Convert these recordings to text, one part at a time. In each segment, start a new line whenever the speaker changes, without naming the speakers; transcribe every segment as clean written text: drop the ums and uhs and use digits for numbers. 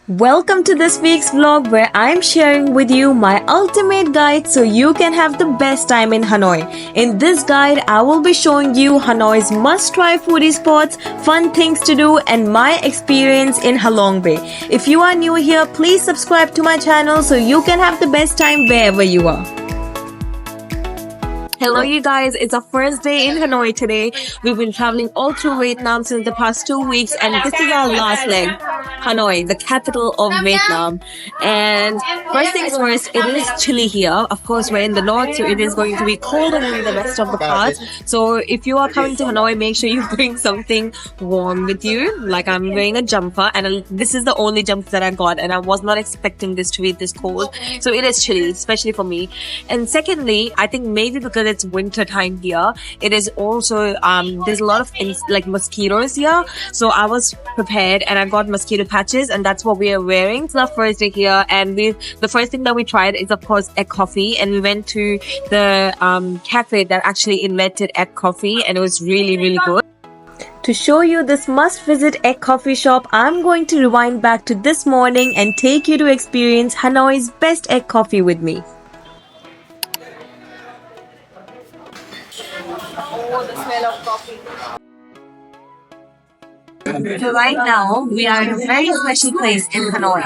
Welcome to this week's vlog where I'm sharing with you my ultimate guide so you can have the best time in Hanoi. In this guide, I will be showing you Hanoi's must-try foodie spots, fun things to do, and my experience in Halong Bay. If you are new here, please subscribe to my channel so you can have the best time wherever you are. Hello you guys, it's our first day in Hanoi today. We've been traveling all through Vietnam since the past 2 weeks and this is our last leg. Hanoi, the capital of Vietnam. And first things first, it is chilly here. Of course, we're in the north, so it is going to be colder than the rest of the parts. So if you are coming to Hanoi, make sure you bring something warm with you. Like I'm wearing a jumper and this is the only jumper that I got and I was not expecting this to be this cold. So it is chilly, especially for me. And secondly, I think maybe because it's winter time here, it is also there's a lot of mosquitoes here, so I was prepared and I got mosquito patches and that's what we are wearing. It's our first day here and the first thing that we tried is of course egg coffee, and we went to the cafe that actually invented egg coffee and it was really good. To show you this must-visit egg coffee shop, I'm going to rewind back to this morning and take you to experience Hanoi's best egg coffee with me. Oh, the smell of coffee. So right now, we are in a very special place in Hanoi.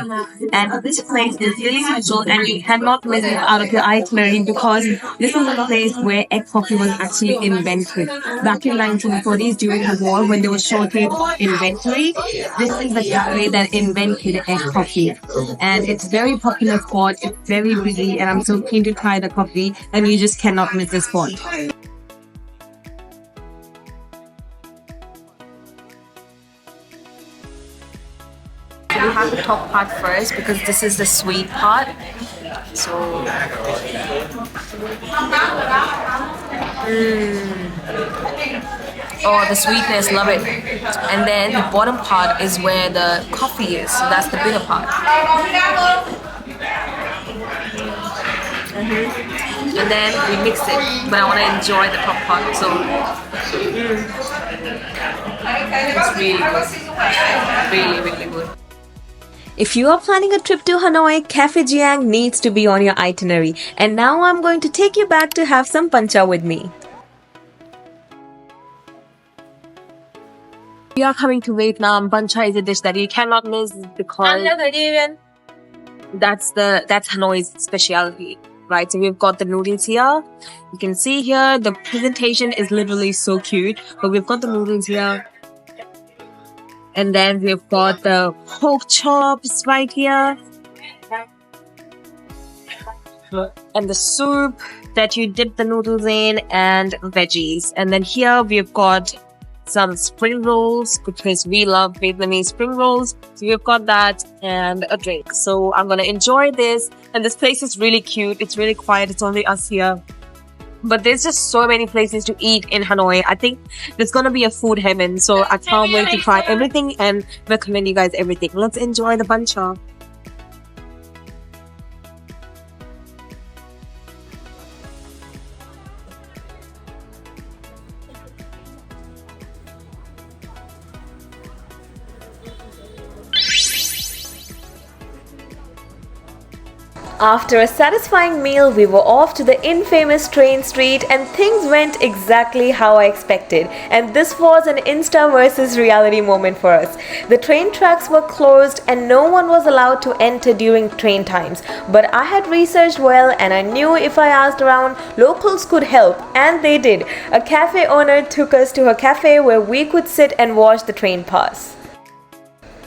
And this place is really special and you cannot miss it out of your itinerary because this is the place where egg coffee was actually invented. Back in 1940s during the war when there was shortage of inventory, this is the cafe that invented egg coffee. And it's very popular spot, it's very busy and I'm so keen to try the coffee and you just cannot miss this spot. We have the top part first because this is the sweet part. So, oh, the sweetness, love it. And then the bottom part is where the coffee is. So that's the bitter part. And then we mix it, but I want to enjoy the top part. So, it's really good. Really good. If you are planning a trip to Hanoi, Cafe Giang needs to be on your itinerary. And now I'm going to take you back to have some pancha with me. We are coming to Vietnam. Pancha is a dish that you cannot miss because that's Hanoi's specialty, right? So we've got the noodles here. You can see here the presentation is literally so cute, but we've got the noodles here. And then we've got the pork chops right here. And the soup that you dip the noodles in and veggies. And then here we've got some spring rolls because we love Vietnamese spring rolls. So we've got that and a drink. So I'm going to enjoy this. And this place is really cute. It's really quiet. It's only us here. But there's just so many places to eat in Hanoi. I think there's gonna be a food heaven. So I can't wait to try everything and recommend you guys everything. Let's enjoy the bancha. After a satisfying meal, we were off to the infamous train street and things went exactly how I expected. And this was an Insta versus reality moment for us. The train tracks were closed and no one was allowed to enter during train times. But I had researched well and I knew if I asked around, locals could help. And they did. A cafe owner took us to her cafe where we could sit and watch the train pass.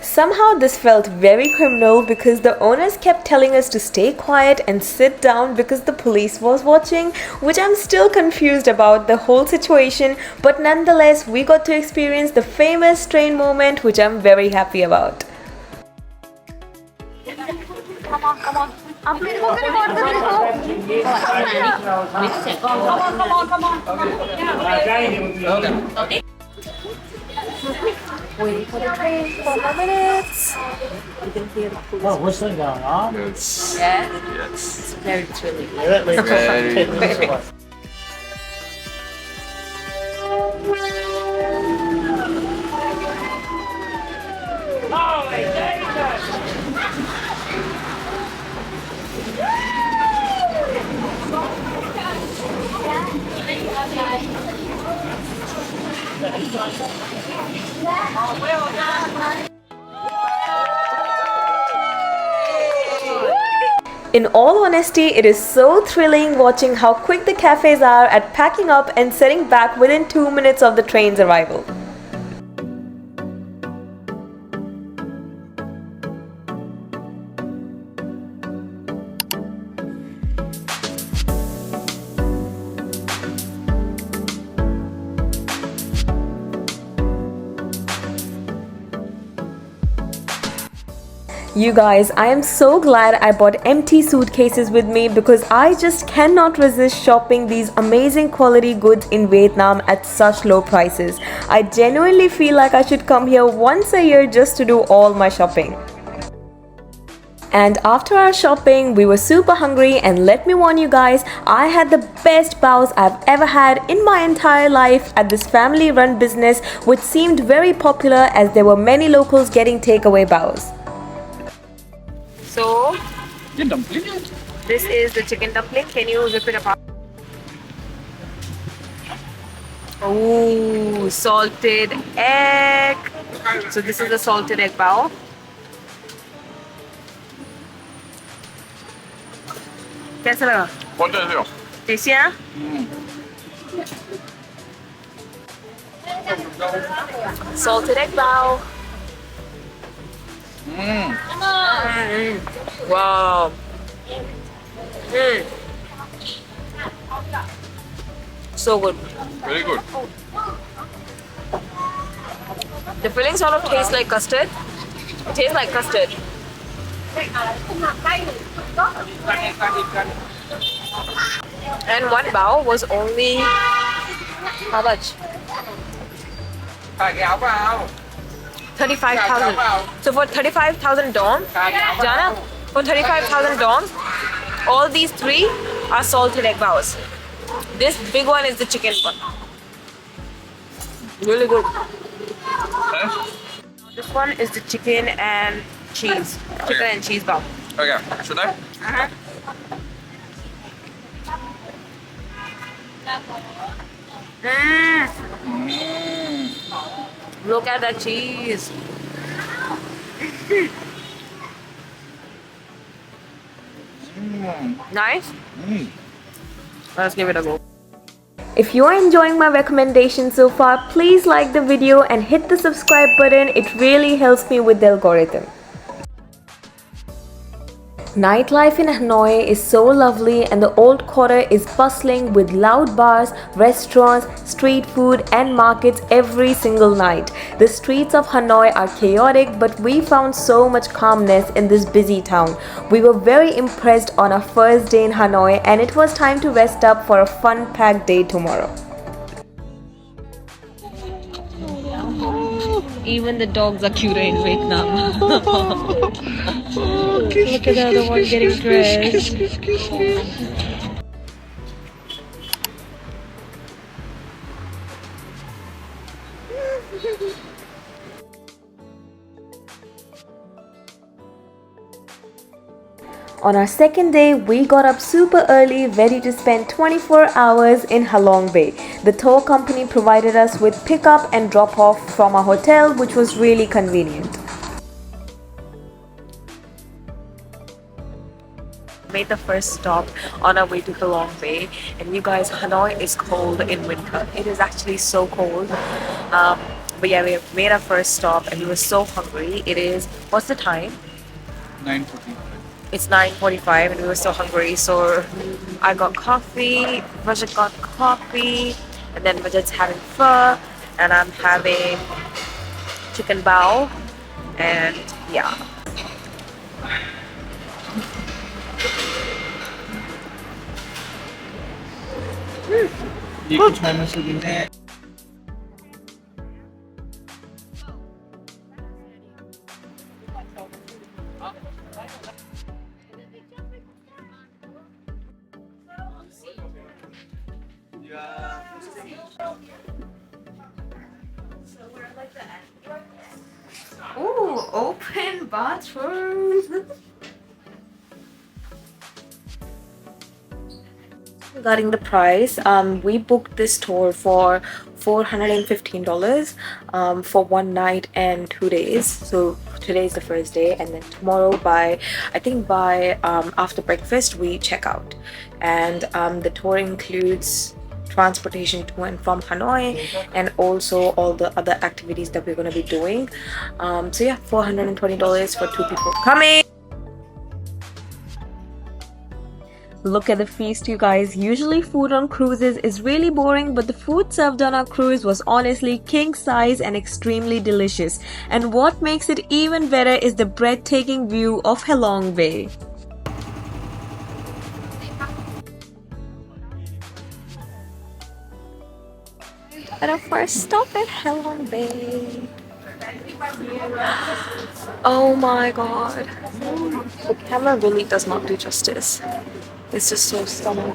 Somehow this felt very criminal because the owners kept telling us to stay quiet and sit down because the police was watching, which I'm still confused about the whole situation, but nonetheless we got to experience the famous train moment, which I'm very happy about. Come on. Okay. Waiting for the train for 4 minutes. You can hear the police.
Oh, what's going on?
Yes. It's very thrilling.
Very.
In all honesty, it is so thrilling watching how quick the cafes are at packing up and setting back within 2 minutes of the train's arrival. You guys, I am so glad I bought empty suitcases with me because I just cannot resist shopping these amazing quality goods in Vietnam at such low prices. I genuinely feel like I should come here once a year just to do all my shopping. And after our shopping, we were super hungry, and let me warn you guys, I had the best baos I've ever had in my entire life at this family run business, which seemed very popular as there were many locals getting takeaway baos. So, this is the chicken dumpling. Can you rip it apart? Oh, salted egg. So this is the salted egg bao. कैसा लगा? Tasty है? Salted egg bao. Wow. So good.
Very good.
The filling sort of tastes like custard. It tastes like custard. And one bao was only how much? 35,000. So for 35,000 dong, Jana, for 35,000 dong, all these three are salted egg baos. This big one is the chicken one. Really good. This one is the chicken and cheese. Chicken and cheese bao.
Okay, should I?
Look at that cheese. Nice? Let's give it a go. If you are enjoying my recommendation so far, please like the video and hit the subscribe button. It really helps me with the algorithm. Nightlife in Hanoi is so lovely, and the old quarter is bustling with loud bars, restaurants, street food and markets every single night. The streets of Hanoi are chaotic, but we found so much calmness in this busy town. We were very impressed on our first day in Hanoi, and it was time to rest up for a fun-packed day tomorrow. Even the dogs are cuter in Vietnam. Look at the other one getting dressed. On our second day, we got up super early, ready to spend 24 hours in Halong Bay. The tour company provided us with pickup and drop off from our hotel, which was really convenient. Made the first stop on our way to Halong Bay, and you guys, Hanoi is cold in winter. It is actually so cold. But yeah, we made our first stop and we were so hungry. It is, what's the time?
9:40.
It's 9:45 and we were so hungry, so I got coffee, Rajat got coffee, and then Rajat's having pho, and I'm having chicken bao, and yeah.
ये कुछ मैंने से दिन है.
Ooh, open bathroom. Regarding the price, we booked this tour for $415 for one night and 2 days. So today's the first day, and then tomorrow by I think by after breakfast we check out. And the tour includes transportation to and from Hanoi, and also all the other activities that we're going to be doing. So yeah, $420 for two people. Coming! Look at the feast, you guys. Usually food on cruises is really boring, but the food served on our cruise was honestly king size and extremely delicious. And what makes it even better is the breathtaking view of Halong Bay. At our first stop at Halong Bay. Oh my god. The camera really does not do justice. It's just so stunning.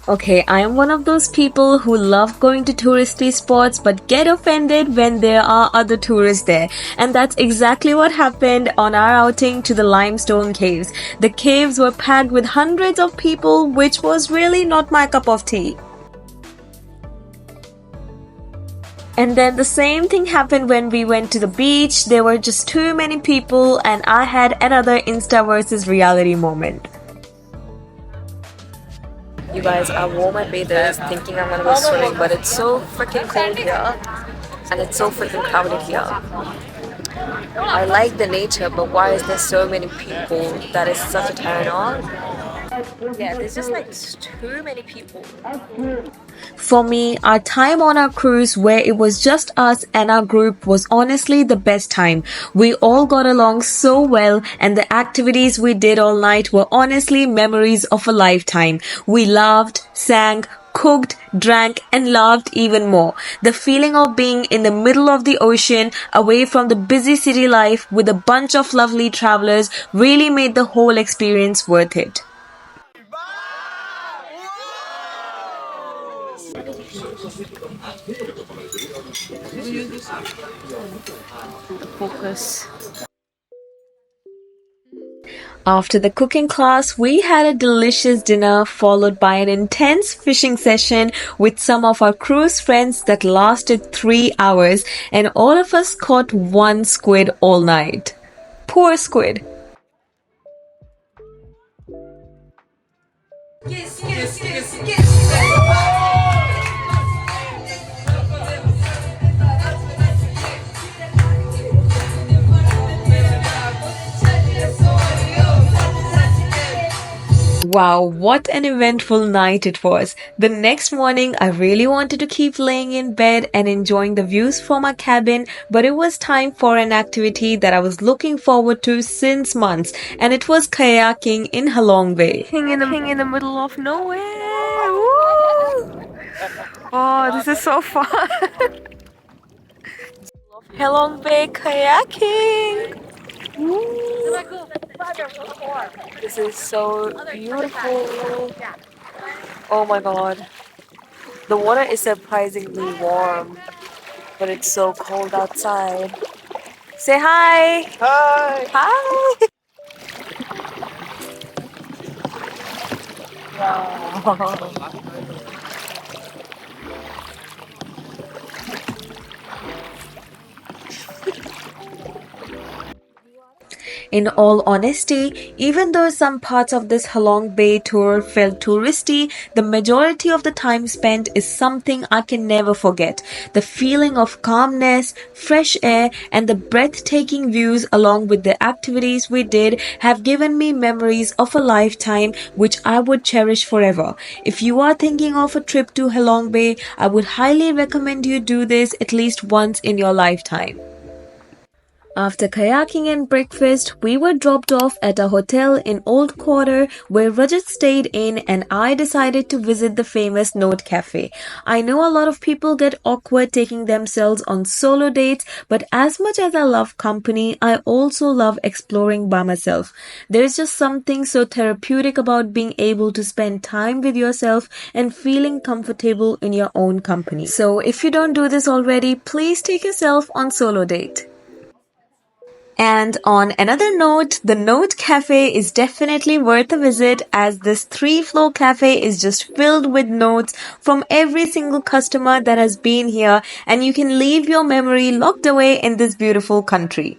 Okay, I am one of those people who love going to touristy spots but get offended when there are other tourists there. And that's exactly what happened on our outing to the limestone caves. The caves were packed with hundreds of people, which was really not my cup of tea. And then the same thing happened when we went to the beach. There were just too many people, and I had another Insta versus reality moment. You guys, I wore my bathers thinking I'm gonna go swimming, but it's so freaking cold here, and it's so freaking crowded here. I like the nature, but why is there so many people? That is such a turn on. Yeah, there's just like too many people. For me, our time on our cruise where it was just us and our group was honestly the best time. We all got along so well, and the activities we did all night were honestly memories of a lifetime. We laughed, sang, cooked, drank, and laughed even more. The feeling of being in the middle of the ocean, away from the busy city life with a bunch of lovely travelers really made the whole experience worth it. Focus. After the cooking class, we had a delicious dinner followed by an intense fishing session with some of our cruise friends that lasted 3 hours, and all of us caught one squid all night. Poor squid. Wow, what an eventful night it was. The next morning, I really wanted to keep laying in bed and enjoying the views from our cabin, but it was time for an activity that I was looking forward to since months, and it was kayaking in Halong Bay. In the middle of nowhere. Woo! Oh, this is so fun. Halong Bay kayaking. Woo! This is so beautiful. Oh my god. The water is surprisingly warm, but it's so cold outside. Say hi!
Hi!
Hi! In all honesty, even though some parts of this Halong Bay tour felt touristy, the majority of the time spent is something I can never forget. The feeling of calmness, fresh air, and the breathtaking views along with the activities we did have given me memories of a lifetime which I would cherish forever. If you are thinking of a trip to Halong Bay, I would highly recommend you do this at least once in your lifetime. After kayaking and breakfast, we were dropped off at a hotel in Old Quarter where Rajat stayed in, and I decided to visit the famous Note Cafe. I know a lot of people get awkward taking themselves on solo dates, but as much as I love company, I also love exploring by myself. There's just something so therapeutic about being able to spend time with yourself and feeling comfortable in your own company. So if you don't do this already, please take yourself on solo date. And on another note, the Note Cafe is definitely worth a visit as this three-floor cafe is just filled with notes from every single customer that has been here, and you can leave your memory locked away in this beautiful country.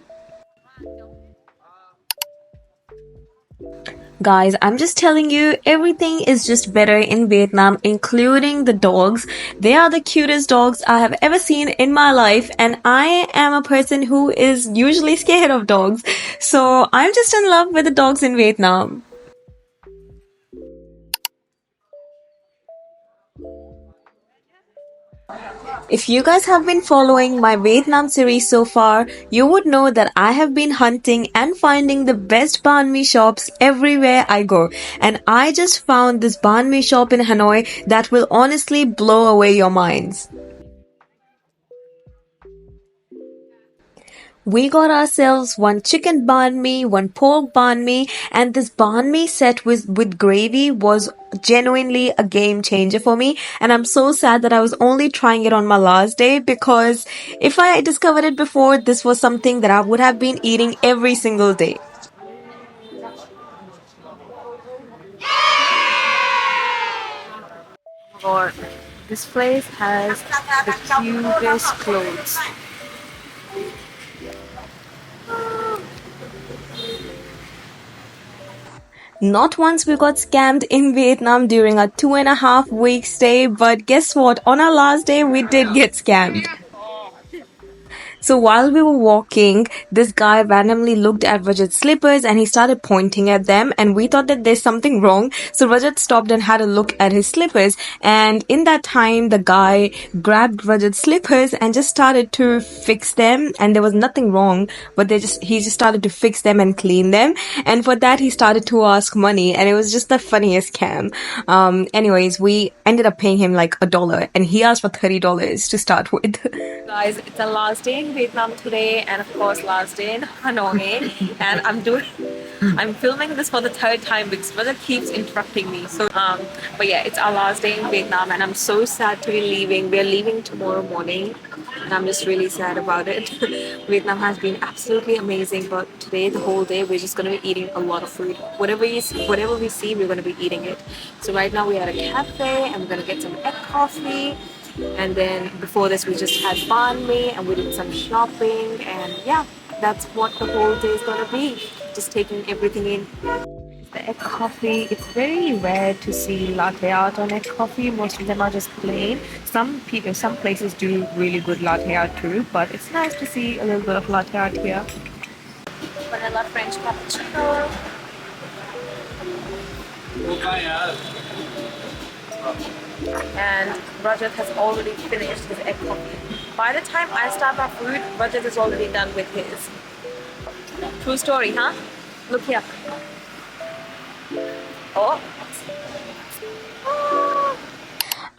Guys, I'm just telling you, everything is just better in Vietnam, including the dogs. They are the cutest dogs I have ever seen in my life, and I am a person who is usually scared of dogs. So I'm just in love with the dogs in Vietnam. If you guys have been following my Vietnam series so far, you would know that I have been hunting and finding the best banh mi shops everywhere I go. And I just found this banh mi shop in Hanoi that will honestly blow away your minds. We got ourselves one chicken banh mi, one pork banh mi, and this banh mi set with gravy was genuinely a game changer for me. And I'm so sad that I was only trying it on my last day because if I discovered it before, this was something that I would have been eating every single day. Or this place has the cutest clothes. Not once we got scammed in Vietnam during our 2.5 week stay, but guess what? On our last day, we did get scammed. So while we were walking, this guy randomly looked at Rajat's slippers and he started pointing at them, and we thought that there's something wrong. So Rajat stopped and had a look at his slippers, and in that time the guy grabbed Rajat's slippers and just started to fix them, and there was nothing wrong, but he just started to fix them and clean them, and for that he started to ask money, and it was just the funniest scam. Anyways, we ended up paying him like $1 and he asked for $30 to start with. Guys, it's the last day in Vietnam today, and of course last day in Hanoi, and I'm filming this for the third time because brother keeps interrupting me. So but yeah, it's our last day in Vietnam and I'm so sad to be leaving. We're leaving tomorrow morning and I'm just really sad about it. Vietnam has been absolutely amazing, but today the whole day we're just going to be eating a lot of food. Whatever we see, we're going to be eating it. So right now we're at a cafe and we're going to get some egg coffee. And then before this we just had banh mi and we did some shopping, and yeah, that's what the whole day is gonna be, just taking everything in. The egg coffee, it's very rare to see latte art on egg coffee. Most of them are just plain. Some places do really good latte art too, but it's nice to see a little bit of latte art here. Vanilla French cappuccino. And Rajat has already finished his egg coffee. By the time I start my food, Rajat is already done with his. True story, huh? Look here. Oh.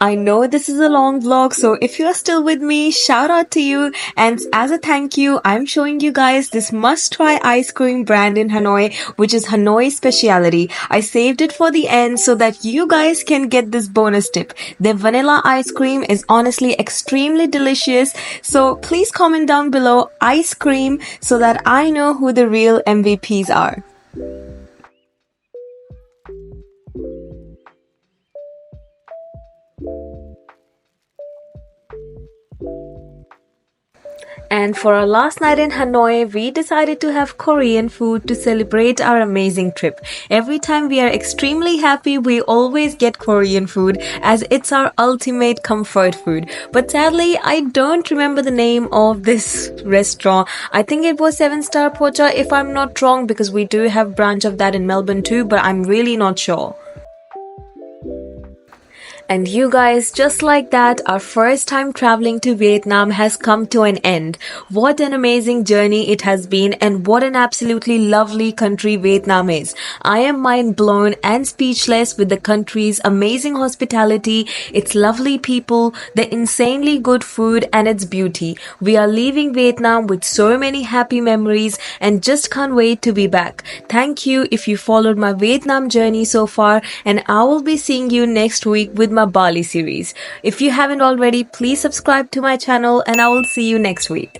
I know this is a long vlog, so if you are still with me, shout out to you. And as a thank you, I'm showing you guys this must-try ice cream brand in Hanoi, which is Hanoi Speciality. I saved it for the end so that you guys can get this bonus tip. Their vanilla ice cream is honestly extremely delicious. So please comment down below ice cream so that I know who the real MVPs are. And for our last night in Hanoi, we decided to have Korean food to celebrate our amazing trip. Every time we are extremely happy, we always get Korean food as it's our ultimate comfort food. But sadly, I don't remember the name of this restaurant. I think it was 7-Star Pocha if I'm not wrong, because we do have branch of that in Melbourne too, but I'm really not sure. And you guys, just like that, our first time traveling to Vietnam has come to an end. What an amazing journey it has been, and what an absolutely lovely country Vietnam is. I am mind blown and speechless with the country's amazing hospitality, its lovely people, the insanely good food, and its beauty. We are leaving Vietnam with so many happy memories and just can't wait to be back. Thank you if you followed my Vietnam journey so far, and I will be seeing you next week with my Bali series. If you haven't already, please subscribe to my channel and I will see you next week.